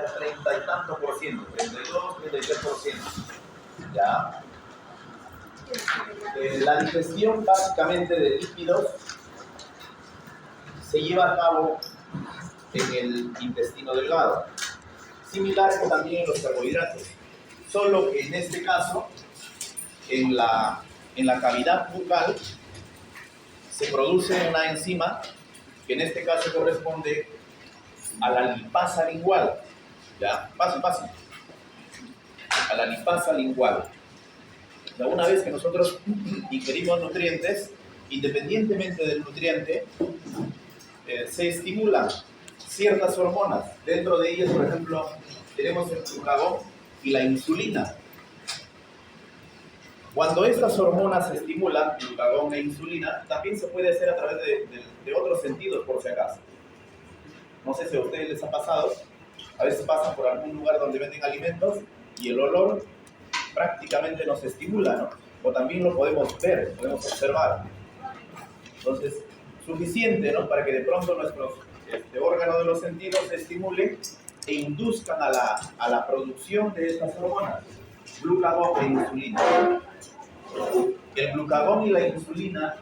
al 30 y tanto por ciento, 32, 33%. ¿Ya? La digestión básicamente de lípidos se lleva a cabo en el intestino delgado, similar también en los carbohidratos, solo que en este caso, en la cavidad bucal, se produce una enzima que en este caso corresponde a la lipasa lingual. ¿Ya? Fácil, fácil. A la lipasa lingual. Una vez que nosotros ingerimos nutrientes, independientemente del nutriente, se estimulan ciertas hormonas. Dentro de ellas, por ejemplo, tenemos el glucagón y la insulina. Cuando estas hormonas se estimulan, glucagón e insulina, también se puede hacer a través de otros sentidos, por si acaso. No sé si a ustedes les ha pasado, a veces pasan por algún lugar donde venden alimentos y el olor prácticamente nos estimula, ¿no? O también lo podemos ver, podemos observar. Entonces, suficiente, ¿no? Para que de pronto nuestros órganos de los sentidos se estimulen e induzcan a la producción de estas hormonas, glucagón e insulina. El glucagón y la insulina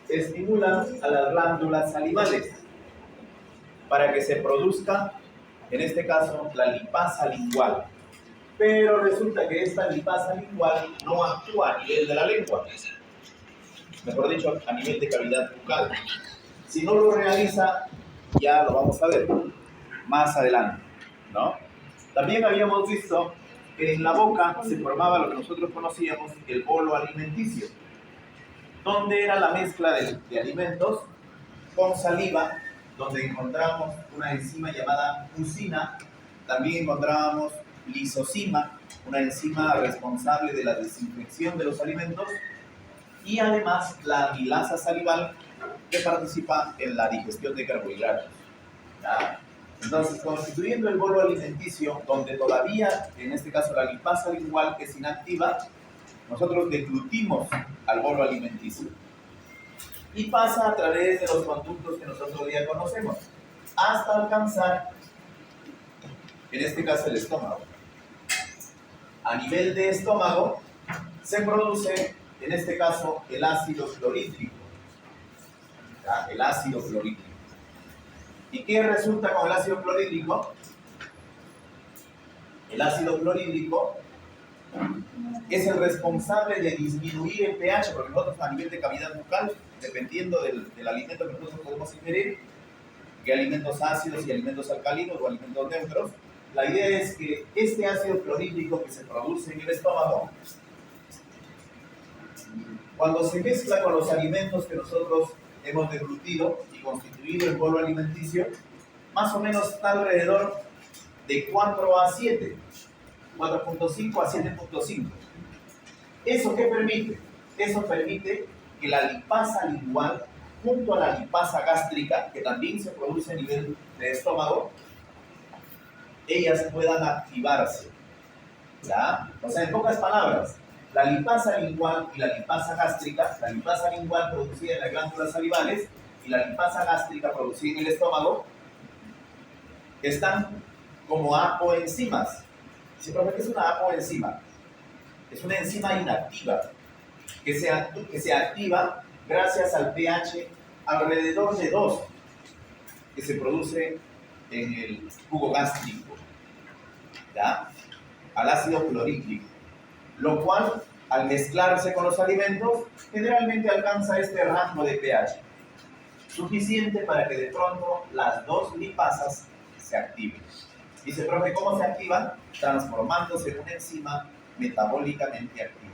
estimulan a las glándulas salivales para que se produzca, en este caso, la lipasa lingual. Pero resulta que esta lipasa lingual no actúa a nivel de la lengua, mejor dicho, a nivel de cavidad bucal. Si no lo realiza, ya lo vamos a ver más adelante, ¿no? También habíamos visto que en la boca se formaba lo que nosotros conocíamos el bolo alimenticio, donde era la mezcla de alimentos con saliva, donde encontramos una enzima llamada mucina, también encontrábamos lisozima, una enzima responsable de la desinfección de los alimentos, y además la amilasa salival, que participa en la digestión de carbohidratos. ¿Ya? Entonces, constituyendo el bolo alimenticio, donde todavía, en este caso la lipasa lingual es inactiva, nosotros deglutimos al bolo alimenticio. Y pasa a través de los conductos que nosotros ya conocemos, hasta alcanzar, en este caso, el estómago. A nivel de estómago, se produce, en este caso, el ácido clorhídrico. ¿Ya? El ácido clorhídrico. ¿Y qué resulta con el ácido clorhídrico? El ácido clorhídrico es el responsable de disminuir el pH, porque nosotros a nivel de cavidad bucal, dependiendo del alimento que nosotros podemos ingerir, que alimentos ácidos y alimentos alcalinos o alimentos neutros, la idea es que este ácido clorhídrico que se produce en el estómago, cuando se mezcla con los alimentos que nosotros hemos deglutido y constituido el bolo alimenticio, más o menos está alrededor de 4 a 7, 4.5 a 7.5. ¿Eso qué permite? Eso permite que la lipasa lingual, junto a la lipasa gástrica, que también se produce a nivel de estómago, ellas puedan activarse. ¿Ya? O sea, en pocas palabras, la lipasa lingual y la lipasa gástrica, la lipasa lingual producida en las glándulas salivales y la lipasa gástrica producida en el estómago, están como apoenzimas. ¿Sí, profe, qué es una apoenzima? Es una enzima inactiva que se activa gracias al pH alrededor de 2 que se produce en el jugo gástrico, ¿ya? Al ácido clorhídrico, lo cual al mezclarse con los alimentos generalmente alcanza este rango de pH suficiente para que de pronto las dos lipasas se activen. Dice, profe, ¿cómo se activan? Transformándose en una enzima metabólicamente activa.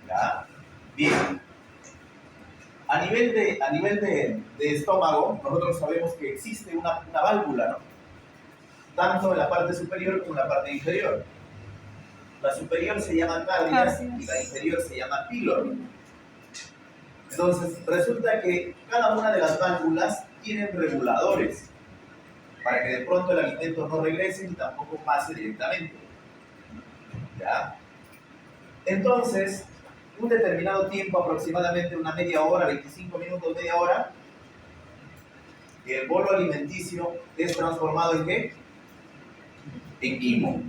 ¿Ya? Bien. A nivel de estómago, nosotros sabemos que existe una válvula, ¿no? Tanto en la parte superior como en la parte inferior. La superior se llama cardias y la inferior se llama pílor. Entonces, resulta que cada una de las válvulas tienen reguladores para que de pronto el alimento no regrese y tampoco pase directamente. ¿Ya? Entonces, un determinado tiempo, aproximadamente una media hora, 25 minutos, media hora, el bolo alimenticio es transformado en ¿qué? en quimo.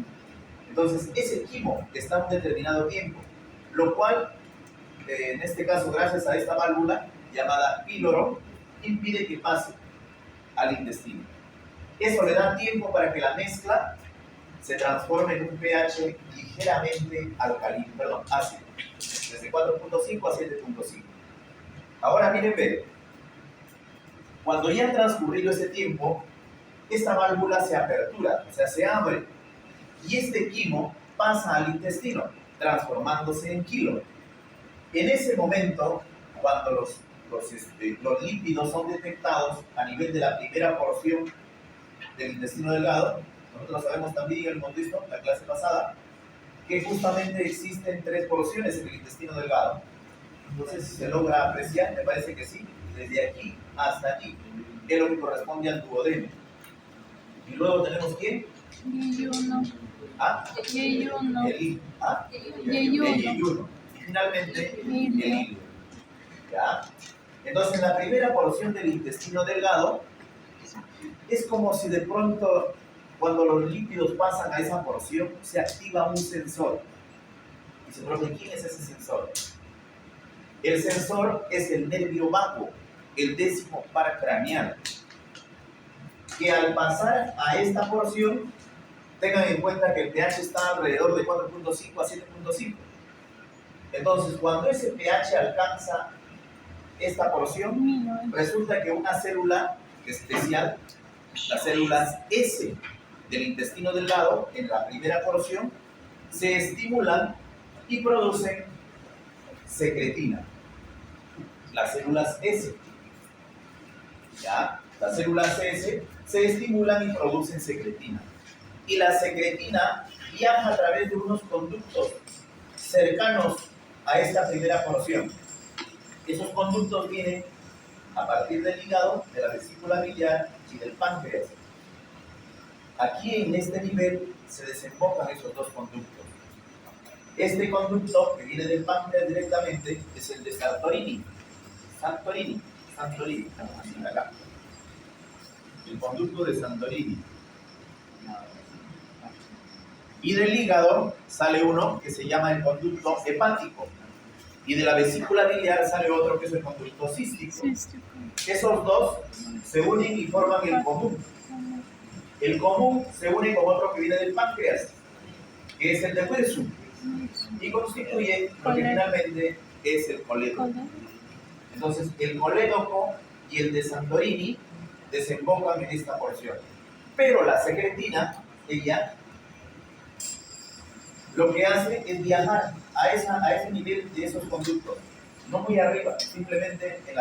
Entonces, ese quimo está a un determinado tiempo, lo cual, en este caso, gracias a esta válvula llamada píloro, impide que pase al intestino. Eso le da tiempo para que la mezcla se transforme en un pH ligeramente alcalino, perdón, ácido, desde 4.5 a 7.5. Ahora miren, ve, cuando ya ha transcurrido ese tiempo, esta válvula se apertura, o sea, se abre, y este quimo pasa al intestino, transformándose en quilo. En ese momento, cuando los lípidos son detectados a nivel de la primera porción del intestino delgado, nosotros sabemos también, y hemos visto en la clase pasada, que justamente existen 3 porciones en el intestino delgado. Entonces, si se logra apreciar, me parece que sí, desde aquí hasta aquí, que es lo que corresponde al duodeno. Y luego tenemos ¿quién? Yeyuno. ¿Ah? Yeyuno. Yeyuno. Y finalmente, el hilo. ¿Ya? Entonces, en la primera porción del intestino delgado, es como si de pronto, cuando los lípidos pasan a esa porción, se activa un sensor. Y se pregunta, ¿quién es ese sensor? El sensor es el nervio vago, el 10º par craneal, que al pasar a esta porción, tengan en cuenta que el pH está alrededor de 4.5 a 7.5. Entonces, cuando ese pH alcanza esta porción, resulta que una célula especial, las células S del intestino delgado, en la primera porción, se estimulan y producen secretina. Las células S, ¿ya? Las células S se estimulan y producen secretina. Y la secretina viaja a través de unos conductos cercanos a esta primera porción. Esos conductos vienen a partir del hígado, de la vesícula biliar y del páncreas. Aquí en este nivel se desembocan esos 2 conductos. Este conducto que viene del páncreas directamente es el de Santorini. Santorini, acá. El conducto de Santorini. Y del hígado sale uno que se llama el conducto hepático. Y de la vesícula biliar sale otro que es el conducto cístico. Esos 2 se unen y forman el común. El común se une con otro que viene del páncreas, que es el de Wilson, y constituye lo que finalmente es el colédoco. Entonces, el colédoco y el de Santorini desembocan en esta porción. Pero la secretina, ella, lo que hace es viajar a ese nivel de esos conductos, no muy arriba, simplemente en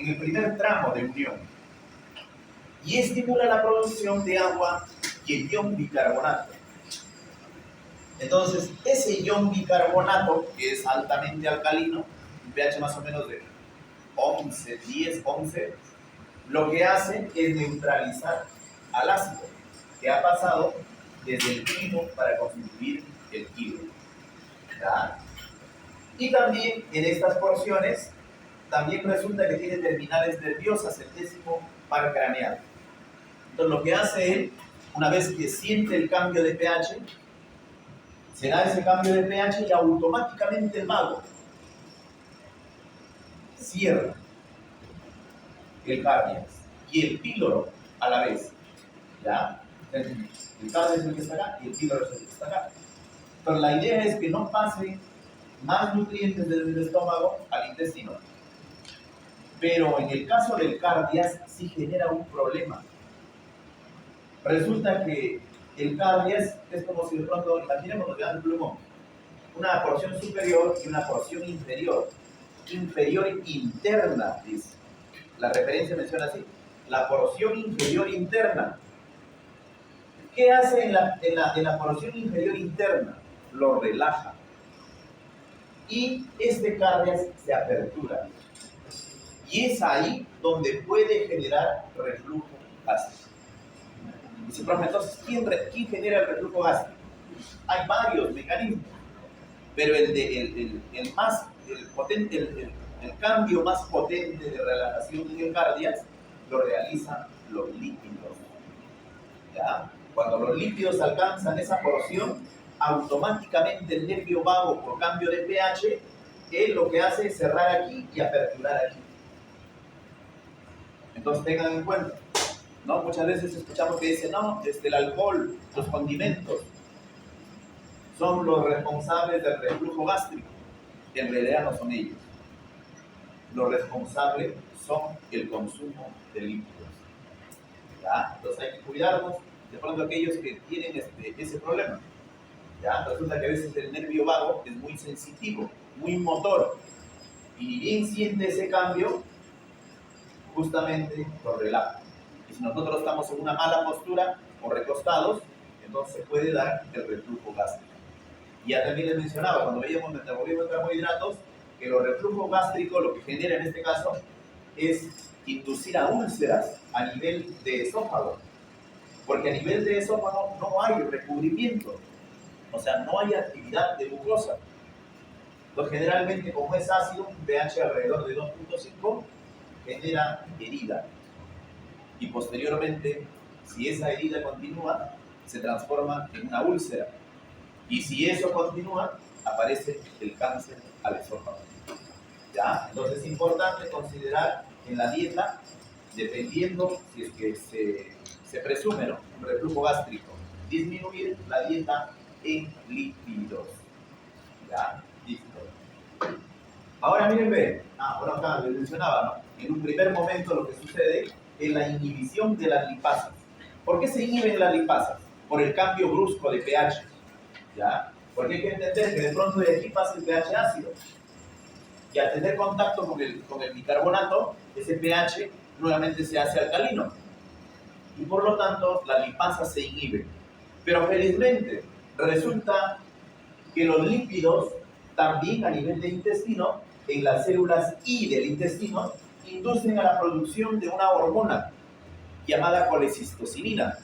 el primer tramo de unión, y estimula la producción de agua y el ion bicarbonato. Entonces, ese ion bicarbonato, que es altamente alcalino, un pH más o menos de 11, 10, 11, lo que hace es neutralizar al ácido que ha pasado desde el quimo para constituir el quilo. ¿Ya? Y también en estas porciones, también resulta que tiene terminales nerviosas, el 10º par craneal. Entonces, lo que hace él, una vez que siente el cambio de pH, se da ese cambio de pH y automáticamente el vago cierra el cardiac y el píloro a la vez. ¿Ya? El cardiac es el que está acá y el píloro es el que está acá. Entonces, la idea es que no pase más nutrientes desde el estómago al intestino. Pero en el caso del cardiac sí genera un problema. Resulta que el cardiac es como si de pronto, imaginemos que dan un plumón, una porción superior y una porción inferior. Inferior interna, dice. La referencia menciona así, la porción inferior interna. ¿Qué hace en la porción inferior interna? Lo relaja. Y este cardiac se apertura. Y es ahí donde puede generar reflujo gástrico. Dice, profe, entonces, ¿quién genera el reflujo gástrico? Hay varios mecanismos, pero el cambio más potente de relajación en el cardiac lo realizan los lípidos. ¿Ya? Cuando los lípidos alcanzan esa porción, automáticamente el nervio vago, por cambio de pH, él lo que hace es cerrar aquí y aperturar aquí. Entonces tengan en cuenta, ¿no? Muchas veces escuchamos que dicen, no, el alcohol, los condimentos, son los responsables del reflujo gástrico. En realidad no son ellos. Los responsables son el consumo de lípidos. ¿Ya? Entonces hay que cuidarnos de pronto aquellos que tienen ese problema. ¿Ya? Resulta que a veces el nervio vago es muy sensitivo, muy motor, y ni bien siente ese cambio, justamente lo relata. Y si nosotros estamos en una mala postura o recostados, entonces puede dar el reflujo gástrico. Y ya también les mencionaba, cuando veíamos metabolismo de carbohidratos, que los reflujos gástricos lo que genera en este caso es inducir a úlceras a nivel de esófago, porque a nivel de esófago no hay recubrimiento, o sea, no hay actividad de mucosa. Entonces, generalmente, como es ácido, un pH alrededor de 2.5 genera herida. Y posteriormente, si esa herida continúa, se transforma en una úlcera. Y si eso continúa, aparece el cáncer al esófago. ¿Ya? Entonces es importante considerar en la dieta, dependiendo si es que se presume, ¿no?, un reflujo gástrico, disminuir la dieta en lípidos. ¿Ya? Listo. Ahora miren, ve. Bueno, acá les mencionaba, ¿no? En un primer momento lo que sucede es la inhibición de las lipasas. ¿Por qué se inhiben las lipasas? Por el cambio brusco de pH. ¿Ya? Porque hay que entender que de pronto de aquí pasa el pH ácido. Y al tener contacto con el bicarbonato, ese pH nuevamente se hace alcalino. Y por lo tanto, las lipasas se inhiben. Pero felizmente, resulta que los lípidos, también a nivel del intestino, en las células I del intestino, inducen a la producción de una hormona llamada colecistocinina.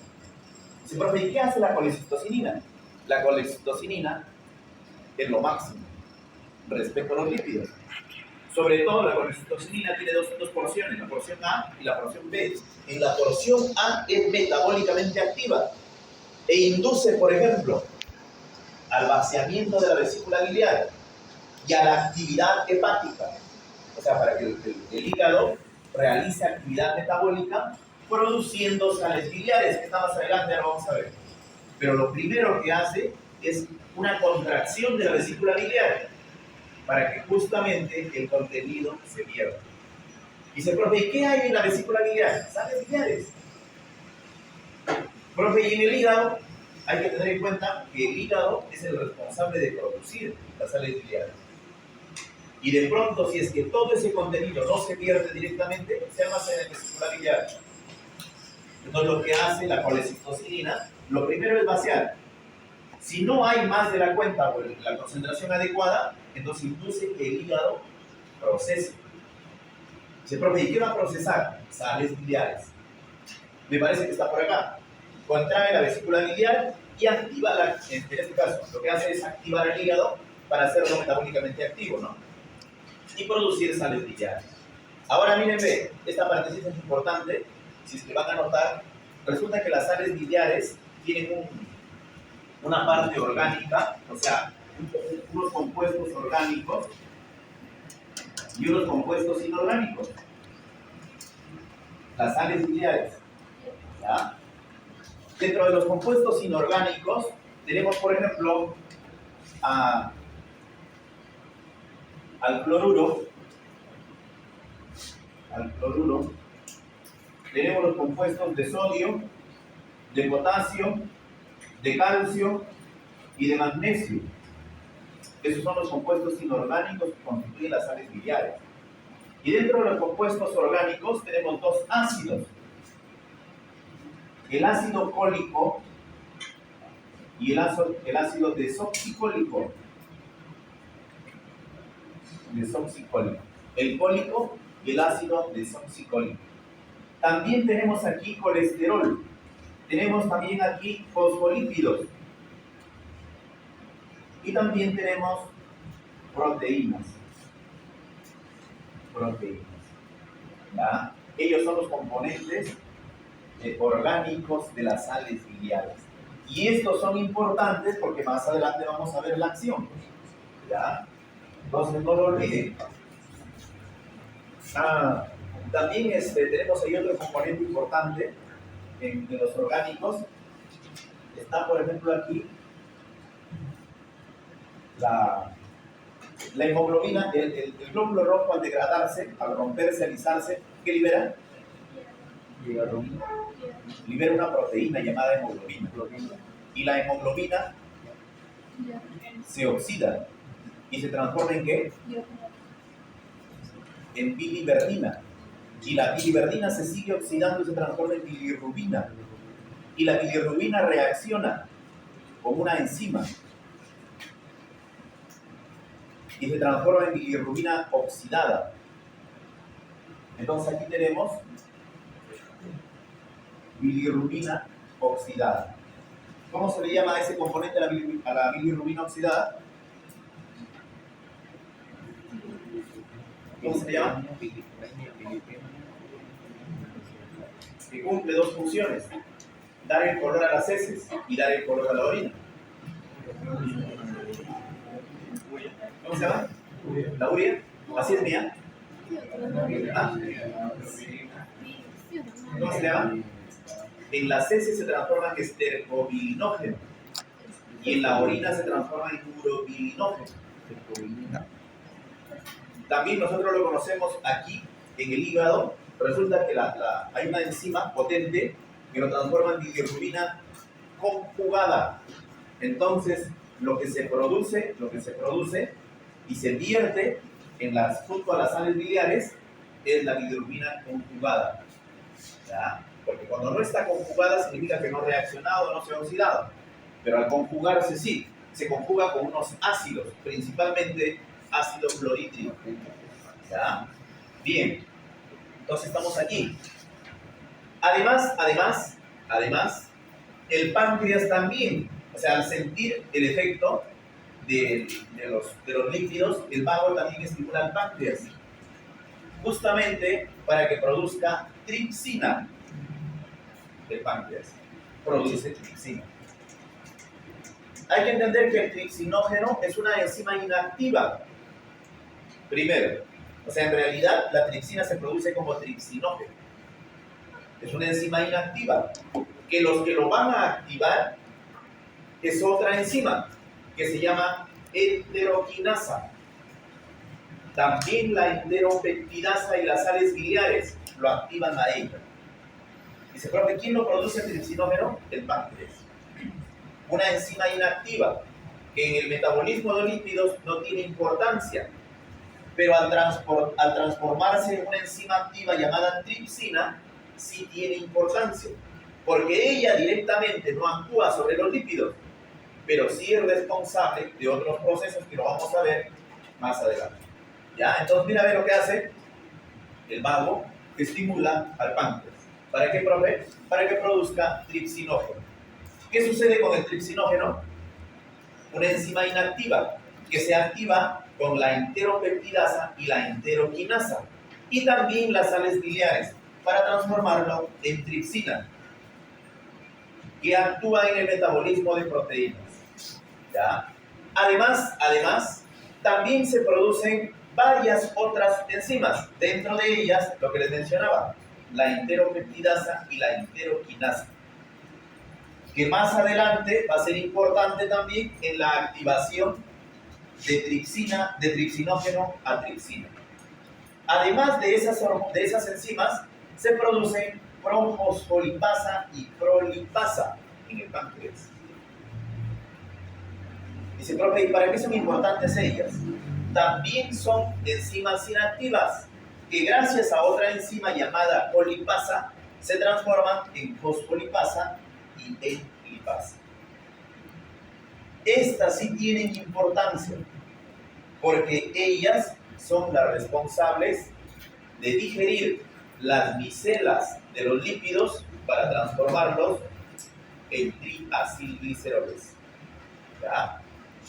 Dice, profe, ¿y qué hace la colecistocinina? La colecistocinina es lo máximo respecto a los lípidos. Sobre todo la colecistocinina tiene dos porciones, la porción A y la porción B. En la porción A es metabólicamente activa e induce, por ejemplo, al vaciamiento de la vesícula biliar y a la actividad hepática. O sea, para que el hígado realice actividad metabólica produciendo sales biliares, que está más adelante, ya lo vamos a ver. Pero lo primero que hace es una contracción de la vesícula biliar para que justamente el contenido se pierda. Dice, profe, ¿y qué hay en la vesícula biliar? Sales biliares. Profe, y en el hígado hay que tener en cuenta que el hígado es el responsable de producir las sales biliares. Y de pronto, si es que todo ese contenido no se pierde directamente, se almacena en la vesícula biliar. Entonces, lo que hace la colecistocinina, lo primero es vaciar. Si no hay más de la cuenta o la concentración adecuada, entonces induce que el hígado procese. Dice, profe, ¿y qué va a procesar? Sales biliares. Me parece que está por acá. Contrae la vesícula biliar y activa, en este caso, lo que hace es activar el hígado para hacerlo metabólicamente activo, ¿no? Y producir sales biliares. Ahora miren, ve, esta partecita es importante, si es que van a notar, resulta que las sales biliares tienen una parte orgánica, o sea, unos compuestos orgánicos y unos compuestos inorgánicos. Las sales biliares. ¿Ya? Dentro de los compuestos inorgánicos tenemos, por ejemplo, al cloruro. Tenemos los compuestos de sodio, de potasio, de calcio y de magnesio. Esos son los compuestos inorgánicos que constituyen las sales biliares. Y dentro de los compuestos orgánicos tenemos dos ácidos. El ácido cólico y el ácido desoxicólico. El cólico y el ácido desoxicólico. También tenemos aquí colesterol. Tenemos también aquí fosfolípidos. Y también tenemos proteínas. ¿Ya? Ellos son los componentes orgánicos de las sales biliares. Y estos son importantes porque más adelante vamos a ver la acción. ¿Ya? Entonces no lo olviden. También tenemos ahí otro componente importante en los orgánicos. Está, por ejemplo, aquí la hemoglobina, el glóbulo rojo al degradarse, al romperse, alisarse, ¿qué libera? Libera una proteína llamada hemoglobina. Y la hemoglobina se oxida y se transforma ¿en qué? En biliverdina. Y la biliverdina se sigue oxidando y se transforma en bilirrubina. Y la bilirrubina reacciona con una enzima y se transforma en bilirrubina oxidada. Entonces aquí tenemos bilirrubina oxidada. ¿Cómo se le llama a ese componente a la bilirrubina oxidada? ¿Cómo se le llama? Que cumple dos funciones: dar el color a las heces y dar el color a la orina. ¿Cómo se llama? ¿La urea? ¿Así es mía? ¿Ah? ¿Cómo se llama? En las heces se transforma en estercobilinógeno y en la orina se transforma en urobilinógeno. También nosotros lo conocemos aquí en el hígado. Resulta que hay una enzima potente que lo transforma en bilirrubina conjugada. Entonces, lo que se produce y se vierte junto a las sales biliares es la bilirrubina conjugada. ¿Ya? Porque cuando no está conjugada significa que no ha reaccionado, no se ha oxidado. Pero al conjugarse sí, se conjuga con unos ácidos, principalmente ácido clorhídrico. ¿Ya? Bien, entonces estamos aquí. Además, el páncreas también, o sea, al sentir el efecto de los líquidos, el vago también estimula al páncreas, justamente para que produzca tripsina. El páncreas produce tripsina. Hay que entender que el tripsinógeno es una enzima inactiva. Primero, o sea, en realidad la tripsina se produce como tripsinógeno. Es una enzima inactiva, que los que lo van a activar es otra enzima que se llama enteroquinasa. También la enteropeptidasa y las sales biliares lo activan a ella. Dice, profe, ¿quién lo produce el tripsinógeno? El páncreas. Una enzima inactiva que en el metabolismo de lípidos no tiene importancia, pero al transformarse en una enzima activa llamada tripsina, sí tiene importancia, porque ella directamente no actúa sobre los lípidos, pero sí es responsable de otros procesos que lo vamos a ver más adelante. ¿Ya? Entonces, mira a ver lo que hace el vago, que estimula al páncreas. ¿Para qué, profe? Para que produzca tripsinógeno. ¿Qué sucede con el tripsinógeno? Una enzima inactiva que se activa con la enteropeptidasa y la enteroquinasa y también las sales biliares para transformarlo en tripsina, que actúa en el metabolismo de proteínas. ¿Ya? Además, también se producen varias otras enzimas, dentro de ellas lo que les mencionaba, la enteropeptidasa y la enteroquinasa, que más adelante va a ser importante también en la activación de tripsinógeno a tripsina. Además de esas enzimas, se producen profosfolipasa y prolipasa en el páncreas. Dice, profe, ¿y para qué son importantes ellas? También son enzimas inactivas que gracias a otra enzima llamada colipasa se transforman en fosfolipasa y en lipasa. Estas sí tienen importancia porque ellas son las responsables de digerir las micelas de los lípidos para transformarlos en triacilgliceroles. ¿Ya?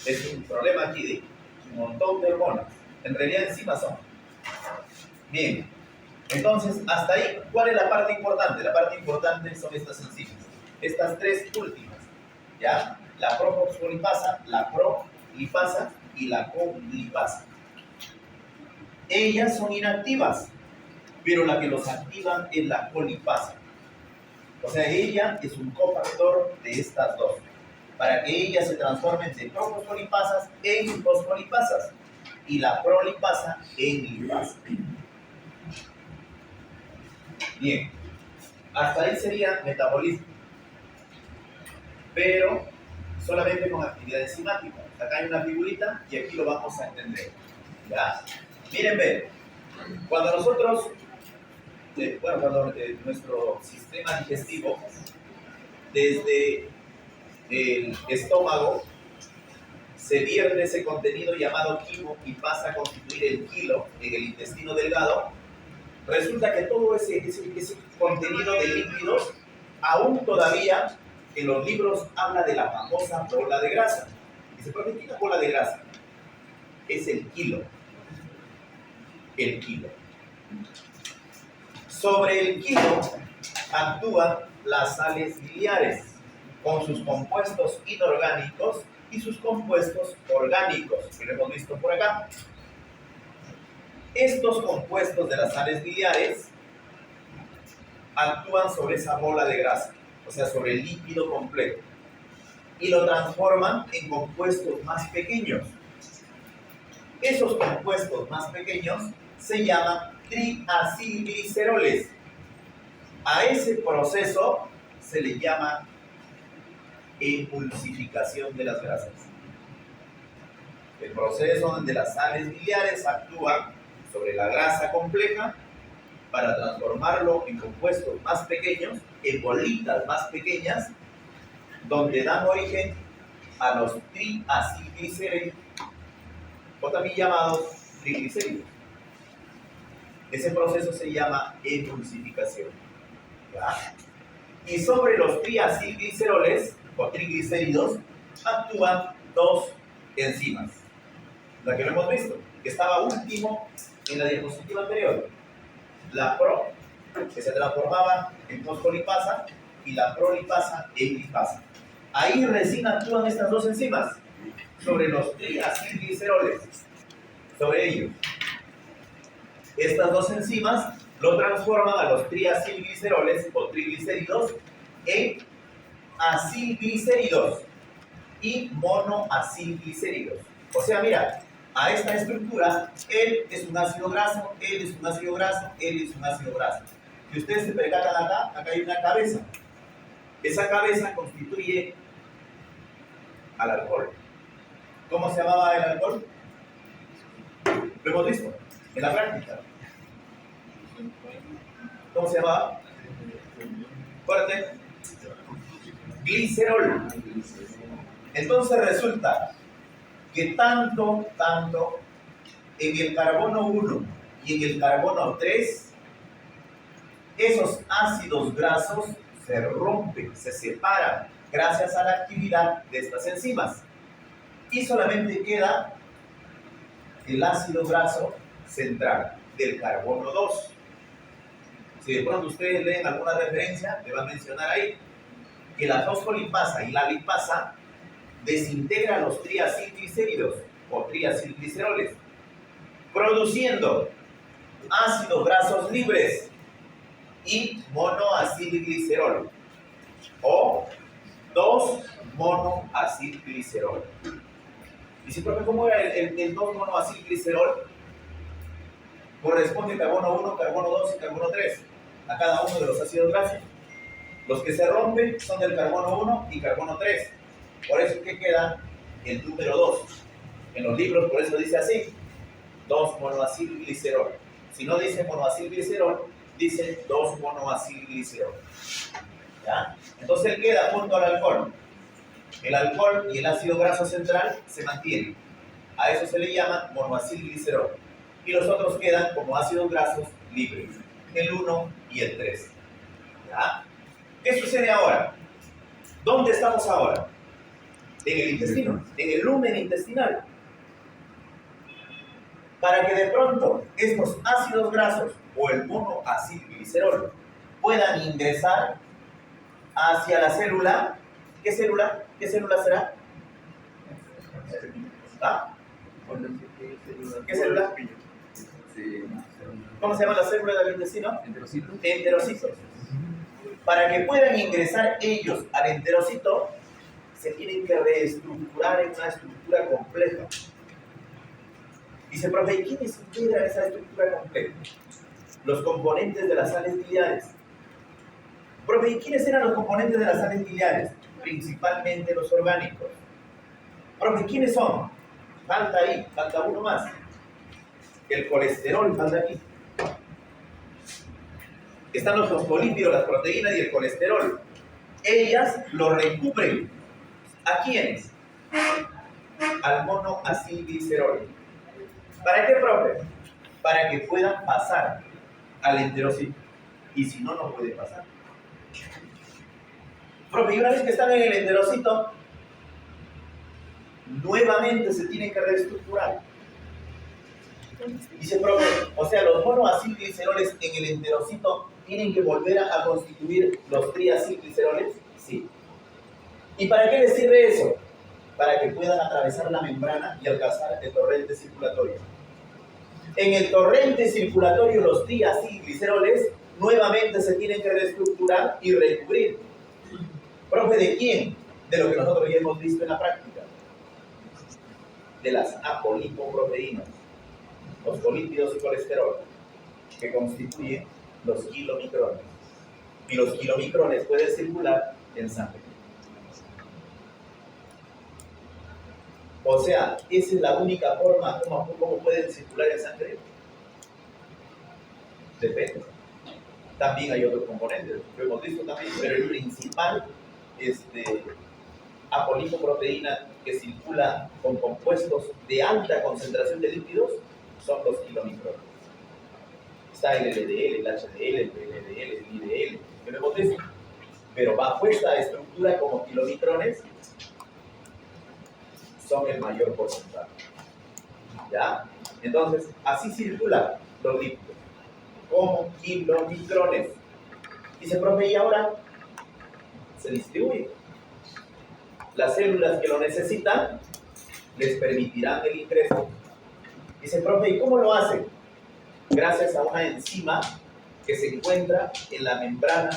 Es un problema aquí de un montón de hormonas. En realidad enzimas son. Bien. Entonces, hasta ahí, ¿cuál es la parte importante? La parte importante son estas enzimas, estas tres últimas, ¿ya? La profoxfolipasa, la prolipasa y la colipasa. Ellas son inactivas, pero la que los activa es la colipasa. O sea, ella es un cofactor de estas dos, para que ellas se transformen de profosfolipasas en fosfolipasas y la prolipasa en lipasa. Bien, hasta ahí sería metabolismo, pero solamente con actividad enzimática. Acá hay una figurita y aquí lo vamos a entender. ¿Ya? Miren, ven, cuando nosotros, cuando nuestro sistema digestivo, desde el estómago, se vierte ese contenido llamado quimo y pasa a constituir el quilo en el intestino delgado, resulta que todo ese contenido de lípidos, aún todavía en los libros habla de la famosa bola de grasa. Dice, ¿por qué la bola de grasa? Es el kilo. El kilo. Sobre el kilo actúan las sales biliares con sus compuestos inorgánicos y sus compuestos orgánicos, que lo hemos visto por acá. Estos compuestos de las sales biliares actúan sobre esa bola de grasa, o sea, sobre el líquido completo, y lo transforman en compuestos más pequeños. Esos compuestos más pequeños se llaman triacilgliceroles. A ese proceso se le llama emulsificación de las grasas. El proceso donde las sales biliares actúan sobre la grasa compleja para transformarlo en compuestos más pequeños, en bolitas más pequeñas, donde dan origen a los triacilglicéridos, o también llamados triglicéridos. Ese proceso se llama emulsificación. ¿Ya? Y sobre los triacilgliceroles o triglicéridos actúan dos enzimas. La que lo hemos visto, que estaba último en la diapositiva anterior. La pro, que se transformaba en fosfolipasa, y la prolipasa en lipasa. Ahí recién actúan estas dos enzimas sobre los triacilgliceroles, sobre ellos. Estas dos enzimas lo transforman a los triacilgliceroles o triglicéridos en acilglicéridos y monoacilglicéridos. O sea, mira, a esta estructura, él es un ácido graso, él es un ácido graso, él es un ácido graso. Si ustedes se percatan acá hay una cabeza. Esa cabeza constituye al alcohol. ¿Cómo se llamaba el alcohol? Lo hemos visto en la práctica. ¿Cómo se llamaba? Fuerte. Glicerol. Entonces resulta que tanto en el carbono 1 y en el carbono 3, esos ácidos grasos se rompen, se separan gracias a la actividad de estas enzimas. Y solamente queda el ácido graso central del carbono 2. Si de pronto ustedes leen alguna referencia, le van a mencionar ahí que la fosfolipasa y la lipasa desintegra los triacilglicéridos o triacilgliceroles, produciendo ácidos grasos libres y monoacilglicerol o 2-monoacilglicerol. Y si, profe, ¿cómo era el 2-monoacilglicerol? Corresponde carbono 1, carbono 2 y carbono 3 a cada uno de los ácidos grasos. Los que se rompen son del carbono 1 y carbono 3. Por eso es que queda el número 2. En los libros por eso dice así, 2-monoacilglicerol. Si no dice monoacilglicerol, dice 2-monoacilglicerol. ¿Ya? Entonces él queda junto al alcohol. El alcohol y el ácido graso central se mantienen. A eso se le llama monoacilglicerol. Y los otros quedan como ácidos grasos libres, el 1 y el 3. ¿Ya? ¿Qué sucede ahora? ¿Dónde estamos ahora? En el intestino, en el lumen intestinal. para que de pronto estos ácidos grasos o el monoacilglicerol puedan ingresar hacia la célula. ¿Qué célula? ¿Qué célula será? ¿Ah? ¿Qué célula? ¿Cómo se llama la célula del intestino? Enterocitos. Enterocitos. Para que puedan ingresar ellos al enterocito, se tienen que reestructurar en una estructura compleja. Dice, profe, ¿y quiénes integran esa estructura compleja? Los componentes de las sales biliares. Profe, ¿y quiénes eran los componentes de las sales biliares? Principalmente los orgánicos. Profe, ¿quiénes son? Falta ahí, falta uno más. El colesterol falta aquí. Están los fosfolípidos, las proteínas y el colesterol. Ellas lo recubren. ¿A quiénes? Al monoacilglicerol. ¿Para qué, profe? Para que puedan pasar al enterocito. Y si no, no puede pasar. Profe, y una vez que están en el enterocito, nuevamente se tienen que reestructurar. Dice, profe, o sea, los monoacilgliceroles en el enterocito tienen que volver a constituir los triacilgliceroles. Sí. ¿Y para qué les sirve eso? Para que puedan atravesar la membrana y alcanzar el torrente circulatorio. En el torrente circulatorio, los triacilgliceroles nuevamente se tienen que reestructurar y recubrir. ¿Profe, de quién? De lo que nosotros ya hemos visto en la práctica. De las apolipoproteínas, fosfolípidos y colesterol, que constituyen los kilomicrones. Y los kilomicrones pueden circular en sangre. O sea, esa es la única forma como pueden circular en sangre. Depende. También hay otros componentes, lo hemos visto también, pero el principal apolipoproteína que circula con compuestos de alta concentración de lípidos son los kilomicrones. Está el LDL, el HDL, el VLDL, el IDL, que lo hemos visto. Pero bajo esta estructura como kilomicrones son el mayor porcentaje. ¿Ya? Entonces, así circulan los lípidos, como kilomicrones. Dice, profe, y ahora se distribuye. Las células que lo necesitan les permitirán el ingreso. Dice, profe, ¿y cómo lo hacen? Gracias a una enzima que se encuentra en la membrana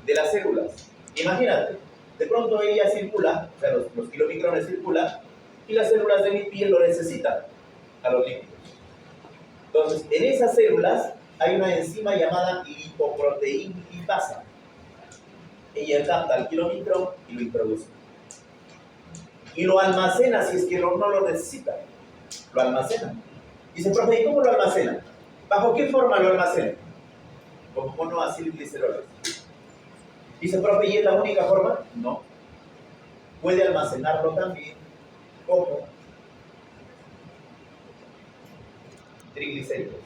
de las células. Imagínate, de pronto ella circula, o sea, los kilomicrones circulan, y las células de mi piel lo necesitan, a los lípidos. Entonces, en esas células hay una enzima llamada lipoproteína lipasa. Ella capta el kilomicrón y lo introduce. Y lo almacena si es que no lo necesita. Lo almacena. Dice, profe, ¿y cómo lo almacena? ¿Bajo qué forma lo almacena? Como monoacilgliceroles. Dice, profe, ¿y es la única forma? No. Puede almacenarlo también como triglicéridos.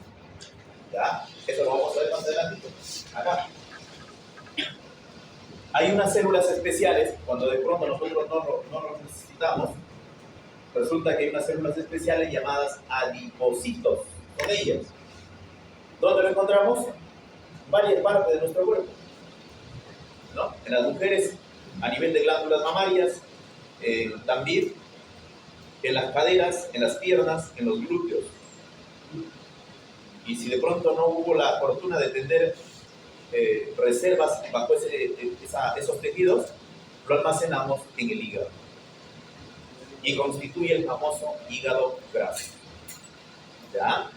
¿Ya? Eso lo vamos a ver más adelante. Acá. Hay unas células especiales, cuando de pronto nosotros no los necesitamos, resulta que hay unas células especiales llamadas adipocitos. Son ellas. ¿Dónde lo encontramos? Varias partes de nuestro cuerpo. ¿No? En las mujeres, a nivel de glándulas mamarias, también en las caderas, en las piernas, en los glúteos. Y si de pronto no hubo la fortuna de tener reservas bajo esos tejidos, lo almacenamos en el hígado. Y constituye el famoso hígado graso. ¿Ya?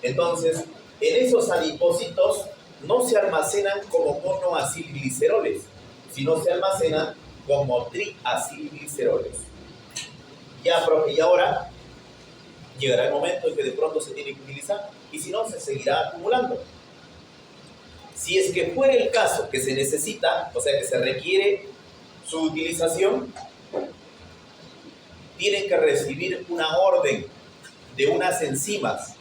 Entonces, en esos adipocitos no se almacenan como monoacilgliceroles, sino se almacenan como triacilgliceroles. Ya, profe, y ahora llegará el momento en que de pronto se tiene que utilizar, y si no, se seguirá acumulando. Si es que fuera el caso que se necesita, o sea que se requiere su utilización, tienen que recibir una orden de unas enzimas.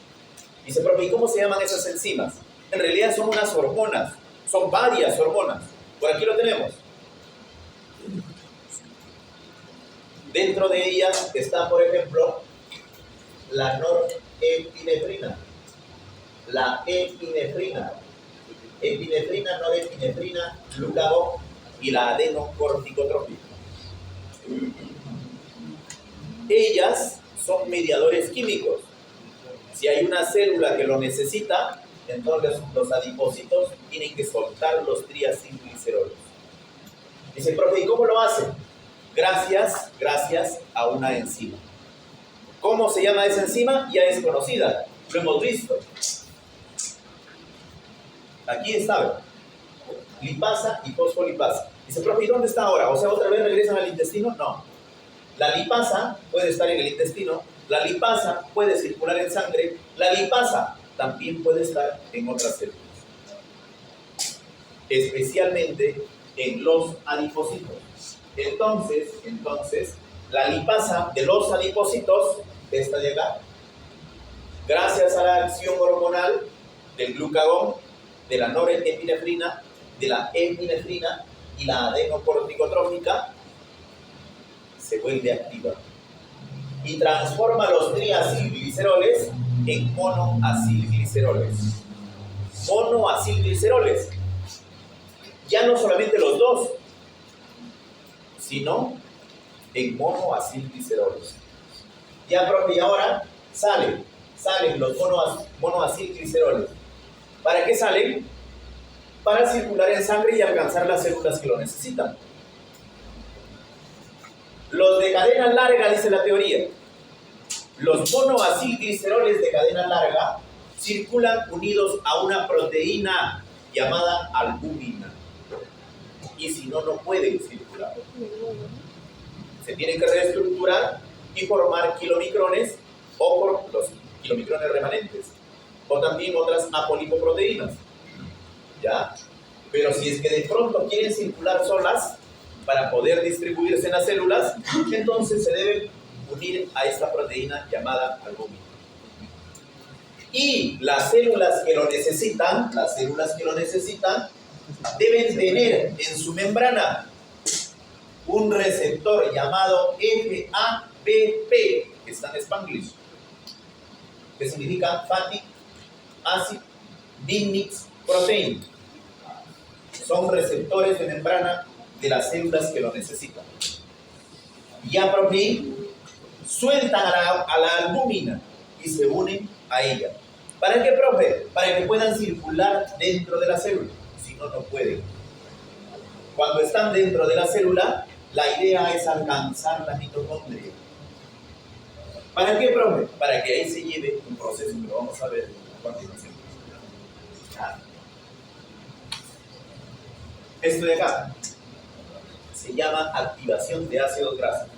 Dice, profe, ¿y cómo se llaman esas enzimas? En realidad son unas hormonas, son varias hormonas. Por aquí lo tenemos. Dentro de ellas está, por ejemplo, la epinefrina. La epinefrina. Epinefrina, norepinefrina, glucagón y la adenocorticotrópica. Ellas son mediadores químicos. Si hay una célula que lo necesita, entonces los adipocitos tienen que soltar los triacilgliceroles. Dice, profe, ¿y cómo lo hacen? Gracias a una enzima. ¿Cómo se llama esa enzima? Ya es conocida, lo hemos visto. Aquí está, lipasa y fosfolipasa. Dice, profe, ¿y dónde está ahora? O sea, ¿otra vez regresan al intestino? No. La lipasa puede estar en el intestino, la lipasa puede circular en sangre, la lipasa también puede estar en otras células. Especialmente en los adipocitos. Entonces, la lipasa de los adipocitos, esta de acá, gracias a la acción hormonal del glucagón, de la norepinefrina, de la epinefrina y la adenocorticotrópica, se vuelve activa y transforma los triacilgliceroles en monoacilgliceroles. Monoacilgliceroles. Ya no solamente los dos, sino en monoacilgliceroles. Ya, profe, y ahora salen los monoacilgliceroles. ¿Para qué salen? Para circular en sangre y alcanzar las células que lo necesitan. Los de cadena larga, dice la teoría, los monoacilgliceroles de cadena larga circulan unidos a una proteína llamada albúmina. Y si no, no pueden circular. Se tienen que reestructurar y formar kilomicrones o por los kilomicrones remanentes. O también otras apolipoproteínas. ¿Ya? Pero si es que de pronto quieren circular solas para poder distribuirse en las células, entonces se deben unir a esta proteína llamada albúmina. Y las células que lo necesitan, deben tener en su membrana un receptor llamado FABP, que está en Spanglish, que significa Fatty Acid Binding Protein. Son receptores de membrana de las células que lo necesitan. Ya por fin sueltan a la albúmina y se unen a ella. ¿Para qué, profe? Para que puedan circular dentro de la célula. Si no, no pueden. Cuando están dentro de la célula, la idea es alcanzar la mitocondria. ¿Para qué, profe? Para que ahí se lleve un proceso que lo vamos a ver a continuación. Esto de acá se llama activación de ácidos grasos.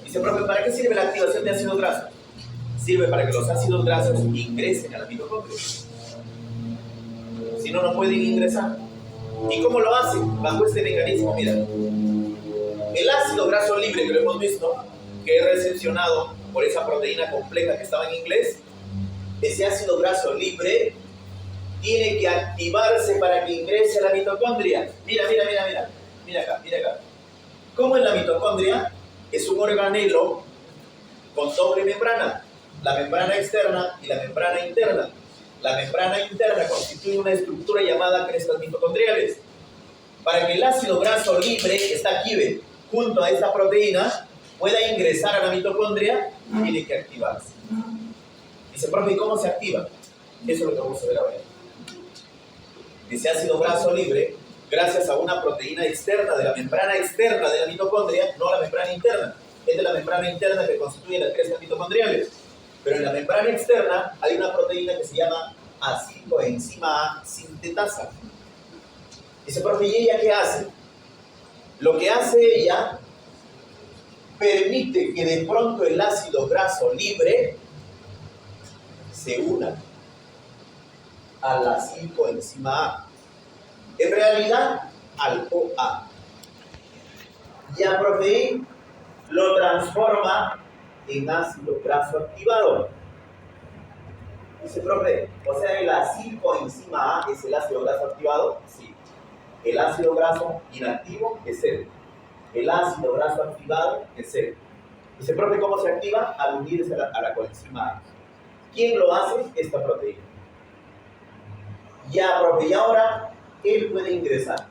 Dice, profe, ¿para qué sirve la activación de ácidos grasos? Sirve para que los ácidos grasos ingresen a la mitocondria. Si no, no pueden ingresar. ¿Y cómo lo hacen? Bajo este mecanismo, mira. El ácido graso libre, que lo hemos visto, que es recepcionado por esa proteína compleja que estaba en inglés, ese ácido graso libre tiene que activarse para que ingrese a la mitocondria. Mira acá. ¿Cómo es la mitocondria? Es un organelo con doble membrana, la membrana externa y la membrana interna. La membrana interna constituye una estructura llamada crestas mitocondriales. Para que el ácido graso libre, que está aquí, junto a esta proteína, pueda ingresar a la mitocondria, tiene que activarse. Dice, profe, ¿y cómo se activa? Eso es lo que vamos a ver ahora. Ese ácido graso libre, gracias a una proteína externa de la membrana externa de la mitocondria, no la membrana interna. Es de la membrana interna que constituye las crestas mitocondriales. Pero en la membrana externa hay una proteína que se llama acetilcoenzima A sintetasa. Dice, profe, ¿y ella qué hace? Lo que hace ella permite que de pronto el ácido graso libre se una a la acetilcoenzima A. En realidad, al OA. Ya, profe, lo transforma en ácido graso activado. Dice, profe, o sea, el acetilcoenzima A es el ácido graso activado. Sí. El ácido graso inactivo es cero. El ácido graso activado es cero. Dice, profe, ¿cómo se activa? Al unirse a la coenzima A. ¿Quién lo hace? Esta proteína. Ya, profe, y ahora él puede ingresar.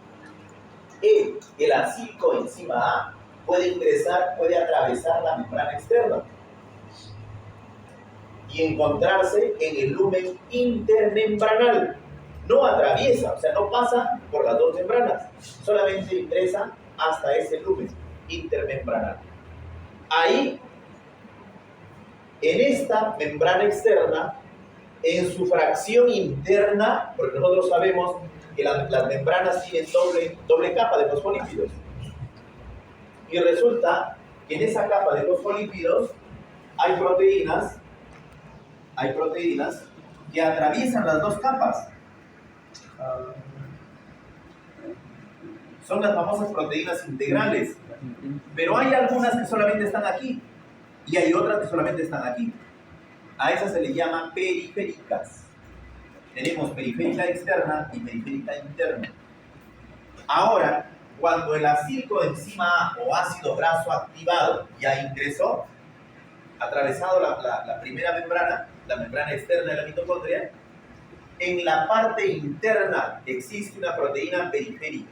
El acilcoenzima A, puede ingresar, puede atravesar la membrana externa y encontrarse en el lumen intermembranal. No atraviesa, o sea, no pasa por las dos membranas, solamente ingresa hasta ese lumen intermembranal. Ahí, en esta membrana externa, en su fracción interna, porque nosotros sabemos que las membranas tienen doble capa de fosfolípidos, y resulta que en esa capa de fosfolípidos hay proteínas que atraviesan las dos capas. Son las famosas proteínas integrales, pero hay algunas que solamente están aquí y hay otras que solamente están aquí. A esas se les llama periféricas. Tenemos periférica externa y periférica interna. Ahora, cuando el acilcoenzima A o ácido graso activado ya ingresó, atravesado la primera membrana, la membrana externa de la mitocondria, en la parte interna existe una proteína periférica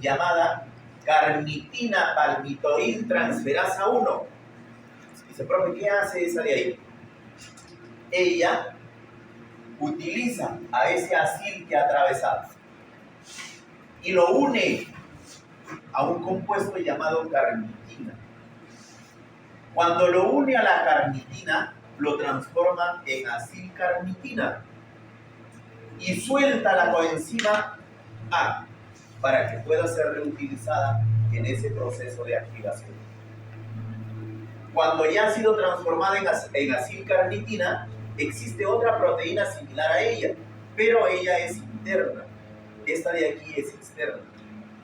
llamada carnitina palmitoil transferasa 1. Dice, profe, ¿qué hace esa de ahí? Ella utiliza a ese acil que ha atravesado y lo une a un compuesto llamado carnitina. Cuando lo une a la carnitina, lo transforma en acilcarnitina y suelta la coenzima A para que pueda ser reutilizada en ese proceso de activación. Cuando ya ha sido transformada en acilcarnitina, existe otra proteína similar a ella, pero ella es interna. Esta de aquí es externa.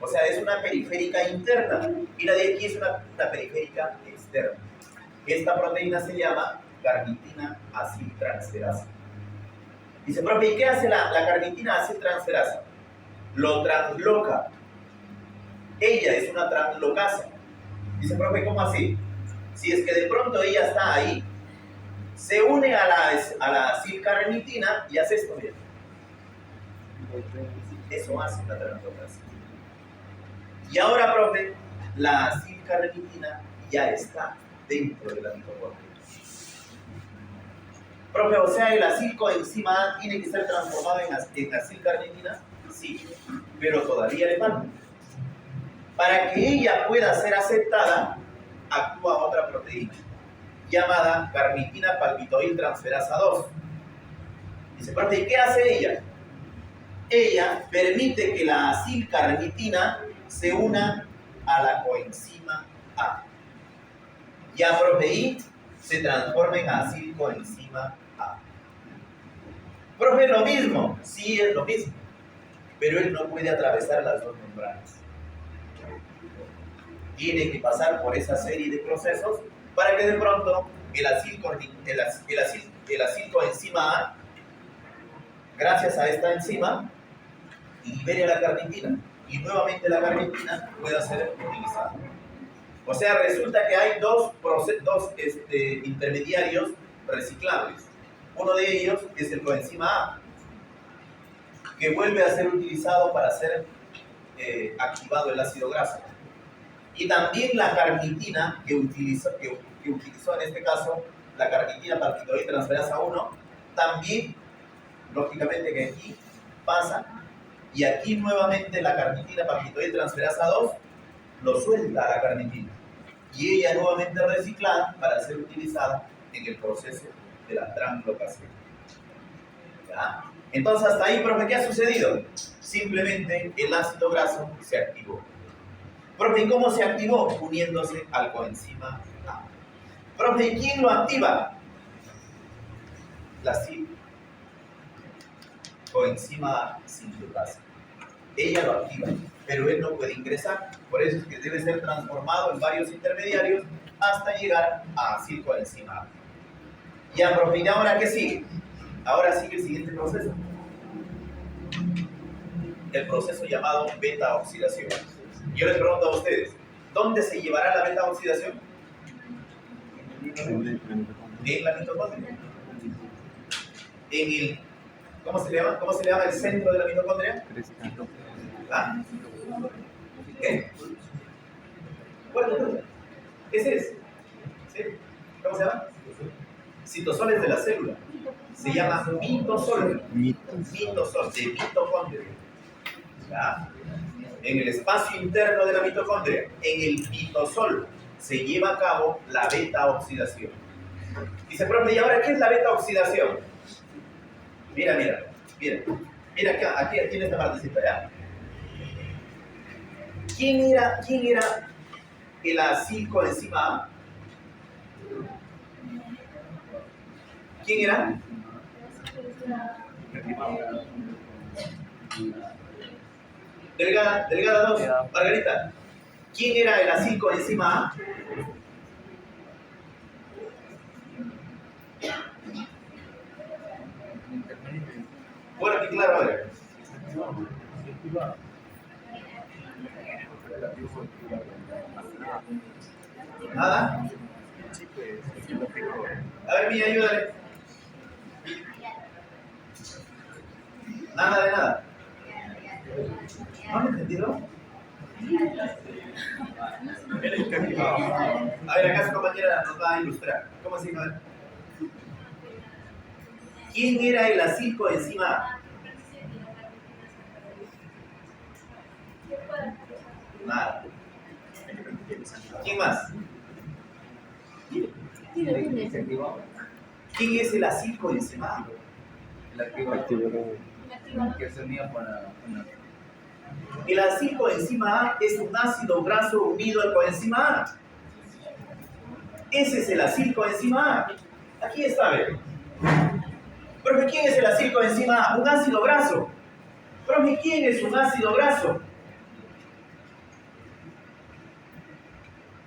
O sea, es una periférica interna y la de aquí es una periférica externa. Esta proteína se llama carnitina aciltransferasa. Dice, profe, ¿y qué hace la carnitina aciltransferasa? Lo transloca. Ella es una translocasa. Dice, profe, ¿cómo así? Si es que de pronto ella está ahí, se une a la acilcarnitina y hace esto bien. Eso hace la translocasa. Y ahora, profe, la acilcarnitina ya está dentro de la mitocondria. Profe, o sea, el acilcoenzima A tiene que ser transformado en acilcarnitina. Sí, pero todavía le falta. Para que ella pueda ser aceptada, actúa otra proteína llamada carnitina palmitoil transferasa 2. Dice, profe, ¿y qué hace ella? Ella permite que la acilcarnitina se una a la coenzima A. Ya, profe, y se transforma en acilcoenzima A. Profe, lo mismo. Sí, es lo mismo. Pero él no puede atravesar las dos membranas. Tiene que pasar por esa serie de procesos para que de pronto el acilcoenzima A, gracias a esta enzima, libere la carnitina y nuevamente la carnitina pueda ser utilizada. O sea, resulta que hay dos intermediarios reciclables. Uno de ellos es el coenzima A, que vuelve a ser utilizado para ser activado el ácido graso. Y también la carnitina que utilizó en este caso, la carnitina palmitoil transferasa 1, también, lógicamente que aquí pasa, y aquí nuevamente la carnitina palmitoil transferasa 2 lo suelta a la carnitina. Y ella nuevamente reciclada para ser utilizada en el proceso de la translocación. ¿Ya? Entonces, hasta ahí, profe, ¿qué ha sucedido? Simplemente el ácido graso se activó. Profe, ¿y cómo se activó? Uniéndose al coenzima A. Profe, ¿y quién lo activa? La coenzima sindicasa. Ella lo activa, pero él no puede ingresar. Por eso es que debe ser transformado en varios intermediarios hasta llegar a acilcoenzima A. Ya, profe, ¿y ahora qué sigue? Ahora sigue el siguiente proceso. El proceso llamado beta-oxidación. Yo les pregunto a ustedes, ¿dónde se llevará la beta-oxidación? En la mitocondria. en el, ¿cómo se le llama? ¿Cómo se le llama el centro de la mitocondria? ¿Ah? ¿Qué? Bueno, ese es. ¿Sí? ¿Cómo se llama? Citosoles de la célula. Se llama mitosol. Mitosol, de mitocondria. ¿Ya? En el espacio interno de la mitocondria, en el mitosol, se lleva a cabo la beta-oxidación. Dice, profe, ¿y ahora qué es la beta-oxidación? Mira. Mira aquí en esta partecita, ¿ya? ¿Quién era el acilcoenzima A? ¿Quién era? Delgada 2, Margarita. ¿Quién era el acilcoenzima A? Bueno, aquí claro, a ver. ¿Nada? A ver, Mía, ayúdale. Nada de nada. ¿No han entendido? A ver, acá su compañera nos va a ilustrar. ¿Cómo se llama? ¿Quién era el acilcoenzima A? Nada. ¿Quién más? ¿Quién es el acilcoenzima A? Que se unía para... El acilcoenzima A es un ácido graso unido al coenzima A. Ese es el acilcoenzima A. Aquí está, ¿ve? Profe, ¿quién es el acilcoenzima A? Un ácido graso. Profe, ¿quién es un ácido graso?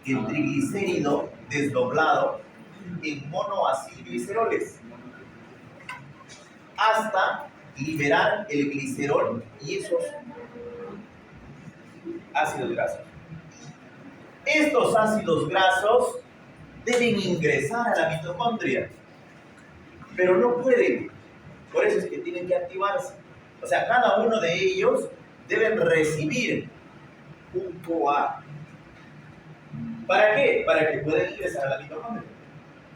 El triglicérido desdoblado en monoacilgliceroles hasta liberar el glicerol y esos ácidos grasos. Estos ácidos grasos deben ingresar a la mitocondria, pero no pueden. Por eso es que tienen que activarse. O sea, cada uno de ellos deben recibir un CoA. ¿Para qué? Para que puedan ingresar a la mitocondria.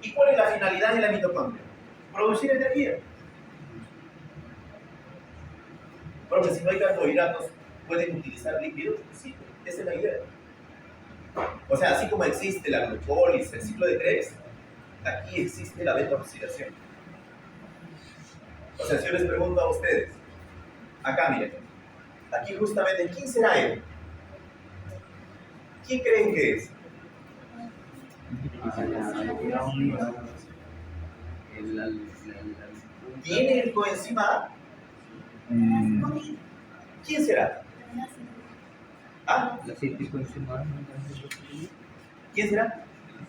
¿Y cuál es la finalidad de la mitocondria? Producir energía. Porque si no hay carbohidratos, ¿pueden utilizar líquidos? Sí, esa es la idea. O sea, así como existe la glucólisis, el ciclo de Krebs, aquí existe la beta-oxidación. O sea, si yo les pregunto a ustedes, acá miren, aquí justamente, ¿quién será él? ¿Quién creen que es? ¿Tiene el coenzima A? ¿Quién será? ¿Ah? ¿Quién será?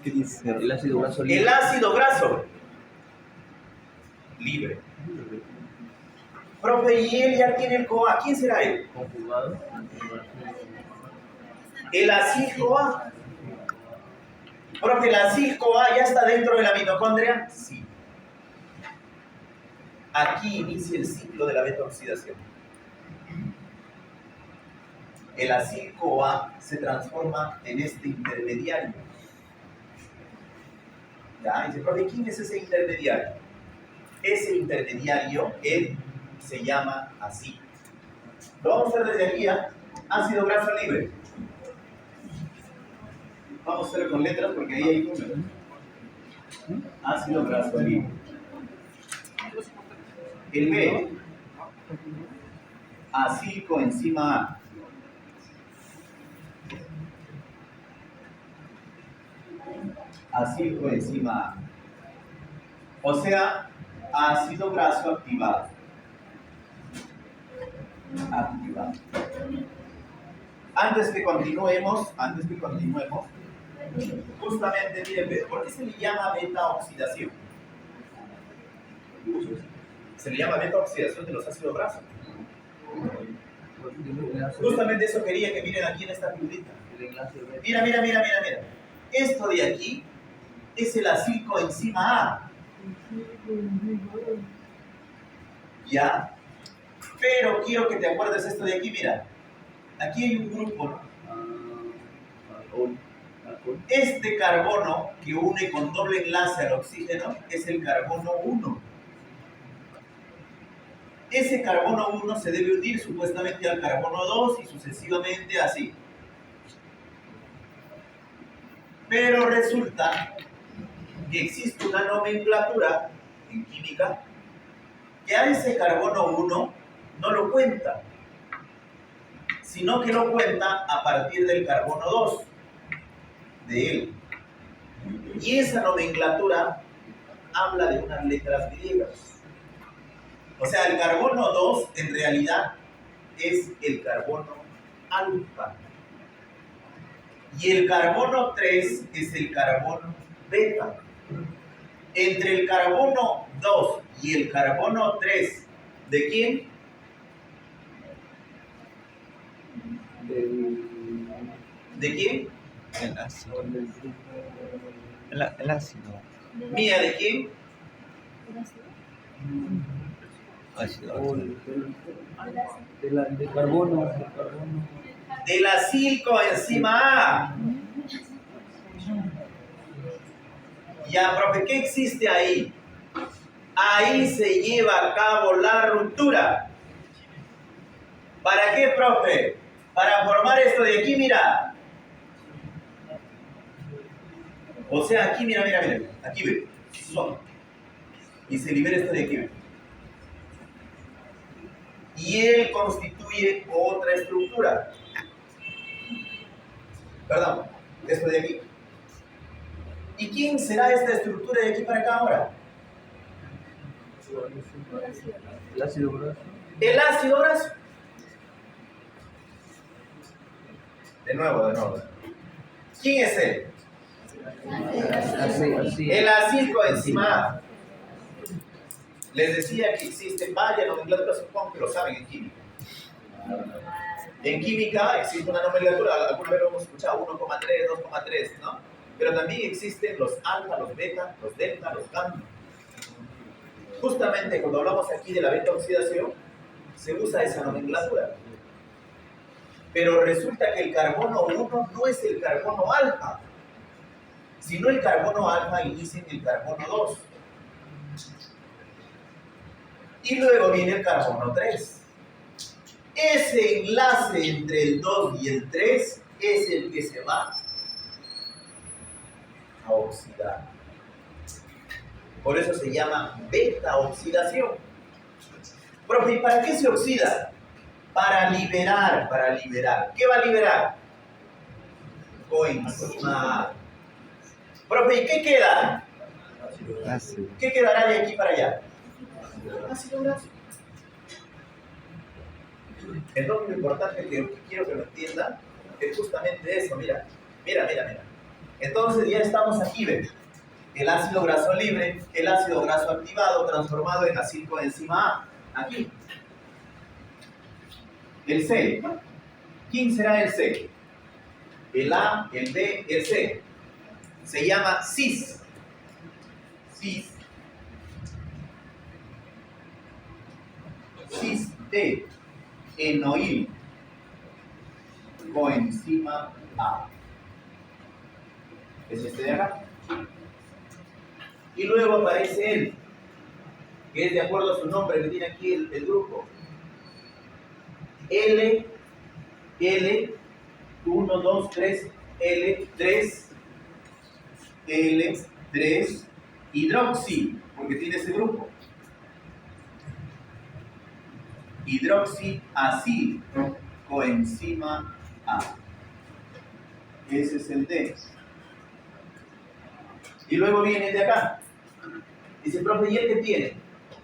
El ácido graso libre. El ácido graso libre. Profe, y él ya tiene el CoA. ¿Quién será él? Conjugado. El acil-CoA. Profe, ¿el acil-CoA ya está dentro de la mitocondria? Sí. Aquí inicia el ciclo de la beta-oxidación. El acil-CoA se transforma en este intermediario. ¿Ya? Dice, profe, ¿quién es ese intermediario? Ese intermediario, él se llama así. Lo vamos a hacer desde aquí, ¿eh? Ácido graso libre. Vamos a hacerlo con letras porque ahí hay números. Ácido graso libre. El B, acilcoenzima A. Acilcoenzima A. O sea, ácido graso activado. Antes que continuemos, justamente, miren, ¿por qué se le llama beta-oxidación? Se le llama beta-oxidación de los ácidos grasos. Justamente eso quería que miren aquí en esta figurita. Mira. Esto de aquí es el acilcoenzima A. ¿Ya? Pero quiero que te acuerdes esto de aquí, mira. Aquí hay un grupo, ¿no? Este carbono que une con doble enlace al oxígeno es el carbono 1. Ese carbono 1 se debe unir supuestamente al carbono 2 y sucesivamente así. Pero resulta que existe una nomenclatura en química que a ese carbono 1 no lo cuenta, sino que lo cuenta a partir del carbono 2 de él. Y esa nomenclatura habla de unas letras griegas. O sea, el carbono 2 en realidad es el carbono alfa. Y el carbono 3 es el carbono beta. Entre el carbono 2 y el carbono 3, ¿de quién? ¿De quién? El ácido. El ácido. ¿Mía de quién? Ácido. De carbono. De la coenzima A. Ya, profe, ¿qué existe ahí? Ahí se lleva a cabo la ruptura. ¿Para qué, profe? Para formar esto de aquí, mira. O sea, aquí, mira. Aquí ve. Y se libera esto de aquí, ve. Y él constituye otra estructura. Perdón, esto de aquí. ¿Y quién será esta estructura de aquí para acá ahora? El ácido graso. El ácido graso. De nuevo. ¿Quién es él? Así. El ácido coenzima A. Les decía que existen varias nomenclaturas, supongo que lo saben en química. En química existe una nomenclatura, alguna vez lo hemos escuchado, 1,3, 2,3, ¿no? Pero también existen los alfa, los beta, los delta, los gamma. Justamente cuando hablamos aquí de la beta oxidación, se usa esa nomenclatura. Pero resulta que el carbono 1 no es el carbono alfa, sino el carbono alfa inicia en el carbono 2. Y luego viene el carbono 3. Ese enlace entre el 2 y el 3 es el que se va a oxidar. Por eso se llama beta oxidación. Profe, ¿y para qué se oxida? Para liberar. ¿Qué va a liberar? Coenzima A. Profe, ¿y qué queda? Ácido. ¿Qué quedará de aquí para allá? Ácido graso. Entonces lo importante que quiero que lo entiendan es justamente eso, mira. Entonces ya estamos aquí, ¿ven? El ácido graso libre, el ácido graso activado transformado en acetilcoenzima A. Aquí. El C. ¿Quién será el C? El A, el B, el C. Se llama cis. Cis de enoil coenzima A. Es este de acá. Y luego aparece él, que es de acuerdo a su nombre que tiene aquí el grupo. L, 1, 2, 3, L3, hidroxi, porque tiene ese grupo. Hidroxiacil, coenzima A. Ese es el D. Y luego viene el de acá. Dice, profe, ¿y él qué tiene?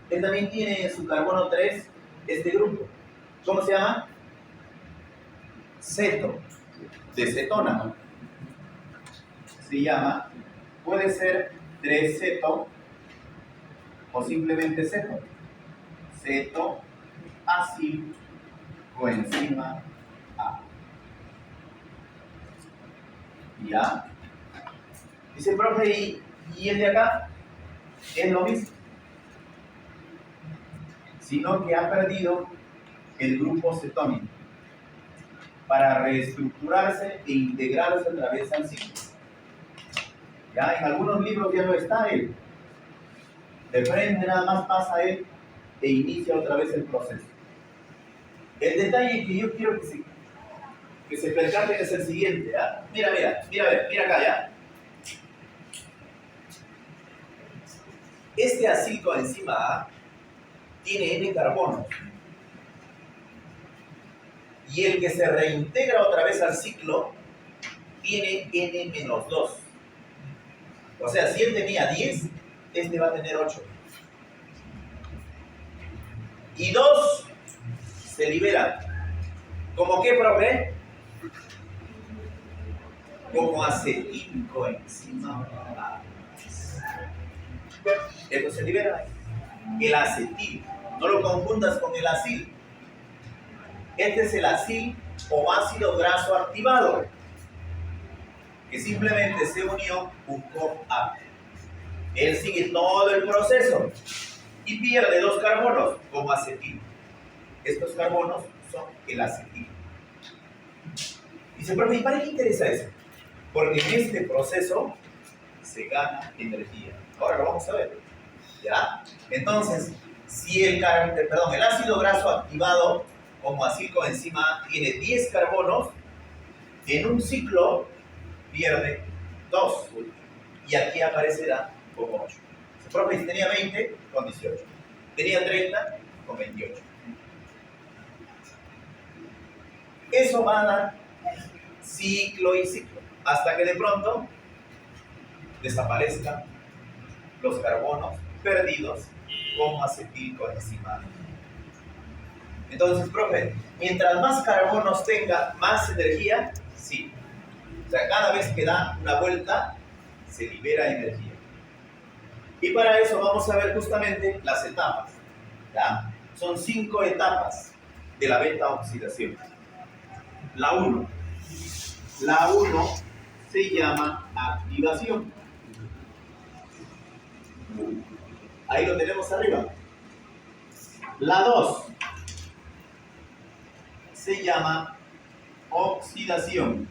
Él también tiene en su carbono 3 este grupo. ¿Cómo se llama? Ceto, de cetona. Se llama, puede ser 3-ceto o simplemente ceto. Ceto, acil, coenzima A. ¿Ya? Dice, profe, ¿y el de acá? Es lo mismo. sino que ha perdido el grupo cetónico para reestructurarse e integrarse otra vez al ciclo. Ya en algunos libros ya no está él. De frente nada más pasa él e inicia otra vez el proceso. El detalle que yo quiero que se percaten es el siguiente. ¿Ya? Mira acá ya. Este acilcoenzima A tiene N carbonos. Y el que se reintegra otra vez al ciclo tiene N-2. O sea, si él tenía 10, este va a tener 8. Y 2 se liberan. ¿Cómo qué, profe? Como acetilcoenzima A. Esto se libera. El acetil. No lo confundas con el acil. Este es el acil o ácido graso activado, que simplemente se unió un COP-A. Él sigue todo el proceso y pierde 2 carbonos como acetil. Estos carbonos son el acetil. Dice, pero ¿y para qué interesa eso? Porque en este proceso se gana energía. Ahora lo vamos a ver. ¿Ya? Entonces, si el ácido graso activado como acilcoenzima A tiene 10 carbonos, en un ciclo pierde 2. Y aquí aparecerá como 8. El profe tenía 20 con 18. Tenía 30 con 28. Eso va a dar ciclo y ciclo, hasta que de pronto desaparezcan los carbonos perdidos como acetilcoenzima A. Entonces, profe, mientras más carbonos tenga, más energía, sí. O sea, cada vez que da una vuelta, se libera energía. Y para eso vamos a ver justamente las etapas. ¿Ya? Son 5 etapas de la beta oxidación. La 1. La 1 se llama activación. Ahí lo tenemos arriba. La 2 se llama oxidación.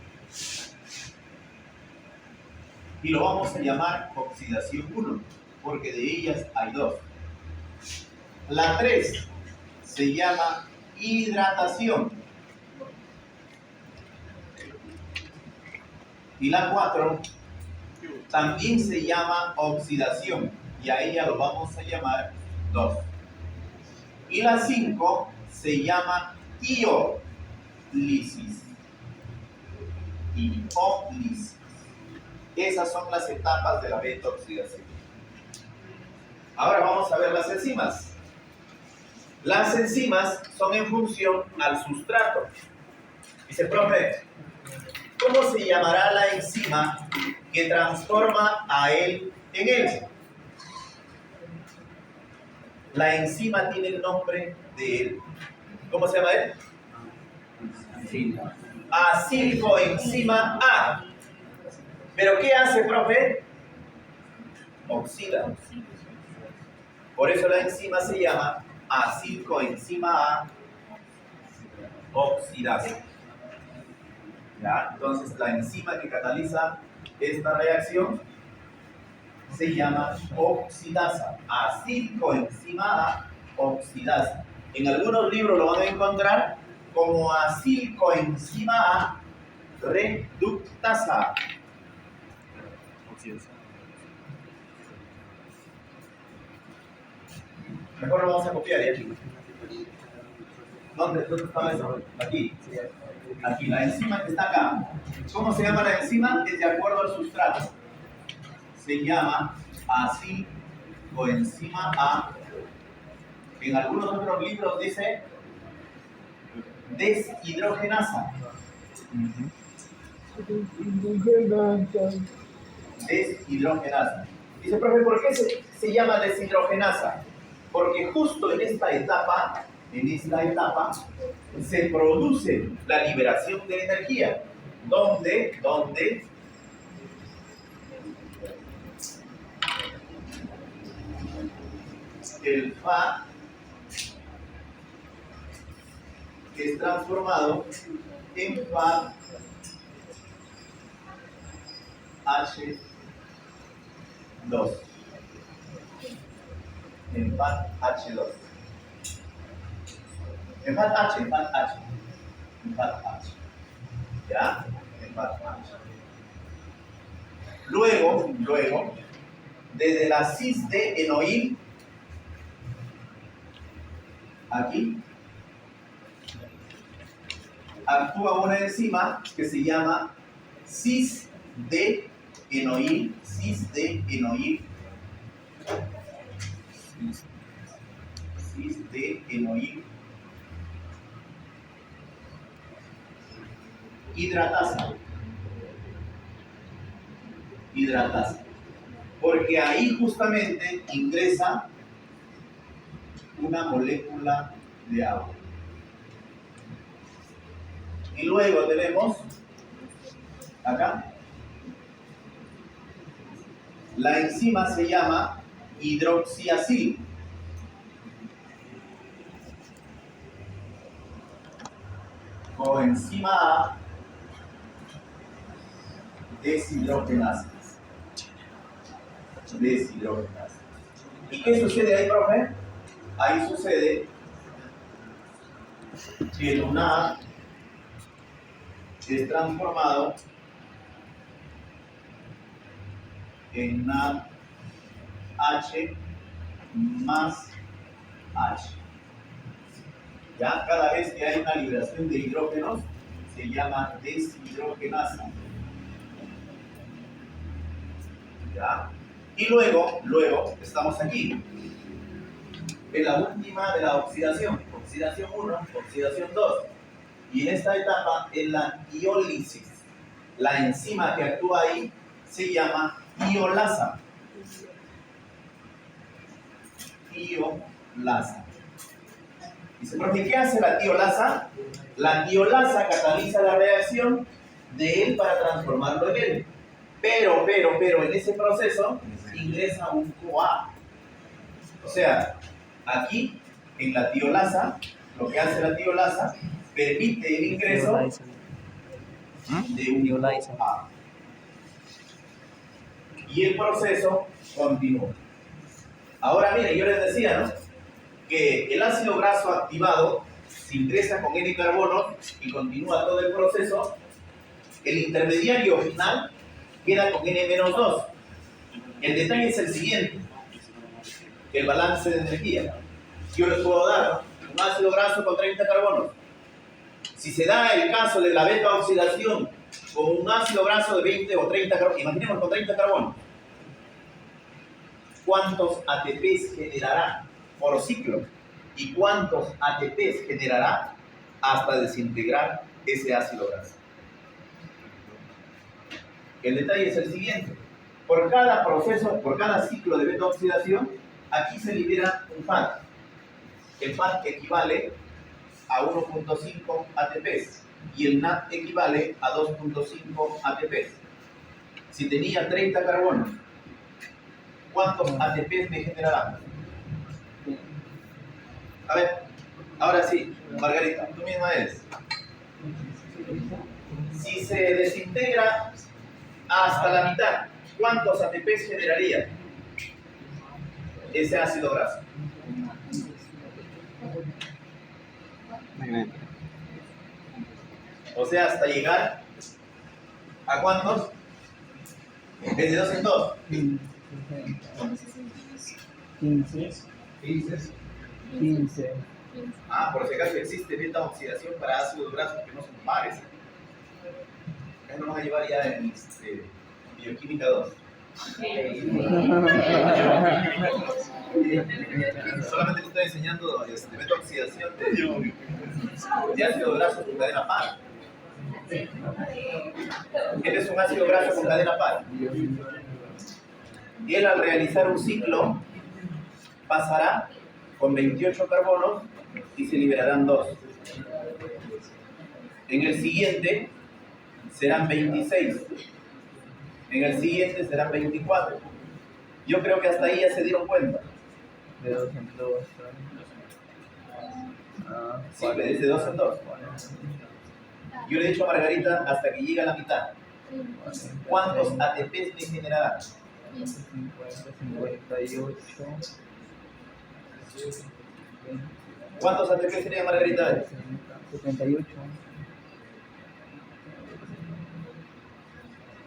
Y lo vamos a llamar oxidación 1, porque de ellas hay 2. La 3 se llama hidratación. Y la 4 también se llama oxidación, y a ella lo vamos a llamar 2. Y la 5 se llama iólisis. Iólisis. Esas son las etapas de la beta oxidación. Ahora vamos a ver las enzimas. Las enzimas son en función al sustrato. Dice, profe, ¿cómo se llamará la enzima que transforma a él en él? La enzima tiene el nombre de él. ¿Cómo se llama él? Acilcoenzima A. ¿Pero qué hace, profe? Oxida. Por eso la enzima se llama acilcoenzima A oxidasa. ¿Ya? Entonces, la enzima que cataliza esta reacción se llama oxidasa. Acilcoenzima A oxidasa. En algunos libros lo van a encontrar como acilcoenzima A reductasa. Mejor lo vamos a copiar, ¿eh? ¿Dónde estaba eso? Aquí. Aquí, la enzima que está acá. ¿Cómo se llama la enzima? Es de acuerdo al sustrato. Se llama acilcoenzima A. En algunos otros libros dice deshidrogenasa. Deshidrogenasa. Dice, profe, ¿por qué se llama deshidrogenasa? Porque justo en esta etapa se produce la liberación de energía. ¿Dónde? El Fa transformado en FAD H2. En FAD H2. En FAD H. En FAD H. ¿Ya? En FAD H. Luego, desde la cis de enoil, aquí, actúa una enzima que se llama cis de enoil, hidratasa, porque ahí justamente ingresa una molécula de agua. Y luego tenemos acá, la enzima se llama hidroxiacil. Coenzima A deshidrogenasa. ¿Y qué sucede ahí, profe? Ahí sucede que el NAD es transformado en NAD H más H. Ya cada vez que hay una liberación de hidrógenos se llama deshidrogenasa. ¿Ya? Y luego estamos aquí, en la última de la oxidación 1, oxidación 2. Y en esta etapa, en la iólisis, la enzima que actúa ahí se llama tiolasa. Dice, profe, ¿qué hace la tiolasa? La tiolasa cataliza la reacción de él para transformarlo en él. Pero en ese proceso ingresa un CoA. O sea, aquí en la tiolasa, lo que hace la tiolasa permite el ingreso de un CoA. Y el proceso continúa. Ahora miren, yo les decía, ¿no?, que el ácido graso activado se ingresa con N carbonos y continúa todo el proceso. El intermediario final queda con N-2. El detalle es el siguiente: el balance de energía. Yo les puedo dar un ácido graso con 30 carbonos. Si se da el caso de la beta oxidación con un ácido graso de 20 o 30 carbonos, imaginemos con 30 carbonos, ¿cuántos ATPs generará por ciclo? ¿Y cuántos ATPs generará hasta desintegrar ese ácido graso? El detalle es el siguiente: por cada proceso, por cada ciclo de beta oxidación, aquí se libera un FAD. El FAD equivale a 1.5 ATPs y el NAD equivale a 2.5 ATPs. Si tenía 30 carbonos, ¿cuántos ATPs me generarán? A ver, ahora sí, Margarita, tú misma eres. Si se desintegra hasta la mitad, ¿cuántos ATPs generaría ese ácido graso? O sea, hasta llegar ¿a cuántos? ¿Desde 2 en 2? 15. Ah, por si acaso existe beta oxidación para ácidos grasos que no son pares. Eso nos va a llevar ya en bioquímica 2. Solamente te estoy enseñando beta oxidación de ácido graso con cadena par. Este es un ácido graso con cadena par. Y él, al realizar un ciclo, pasará con 28 carbonos y se liberarán 2. En el siguiente serán 26. En el siguiente serán 24. Yo creo que hasta ahí ya se dieron cuenta. De 2 en 2. Simple, desde 2 en 2. Yo le he dicho a Margarita hasta que llegue a la mitad. ¿Cuántos ATPs me generará? 50, 58. ¿Cuántos ATPs sería Margarita? 78.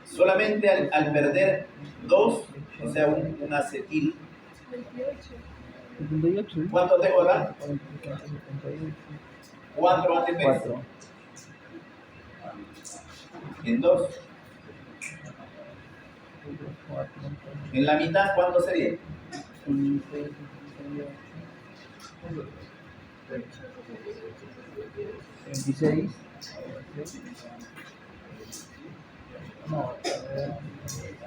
Solamente al perder 2, o sea, un acetil, 78. ¿cuánto tengo acá? 78. 4 ATPs. 4. En 2. En la mitad, ¿cuánto sería? 15, 26. No,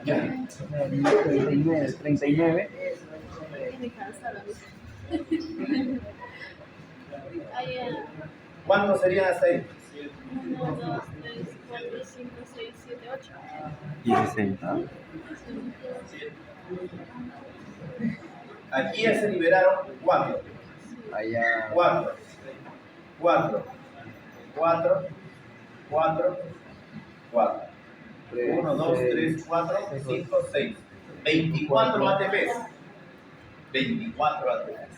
39. 39. ¿Cuántos serían hasta ahí? 1, 2, 3, 4, 5, 6, 7, 8. 16. Aquí ya se liberaron 4. Allá. 4. 4. 4. 4. 4. 1, 2, 3, 4, 5, 6. 24 ATPs. 24 ATPs.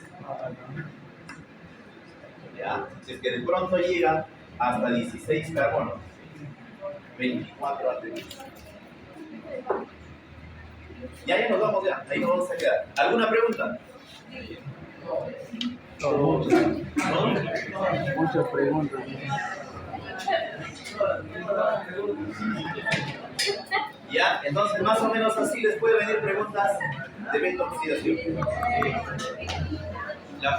¿Ya? Si es que de pronto llega hasta 16 carbonos. 24 ATPs. Ya nos vamos ya. Ahí nos vamos a quedar. ¿Alguna pregunta? ¿No? Muchas preguntas. Ya, entonces más o menos así les puede venir preguntas de ventooxidación.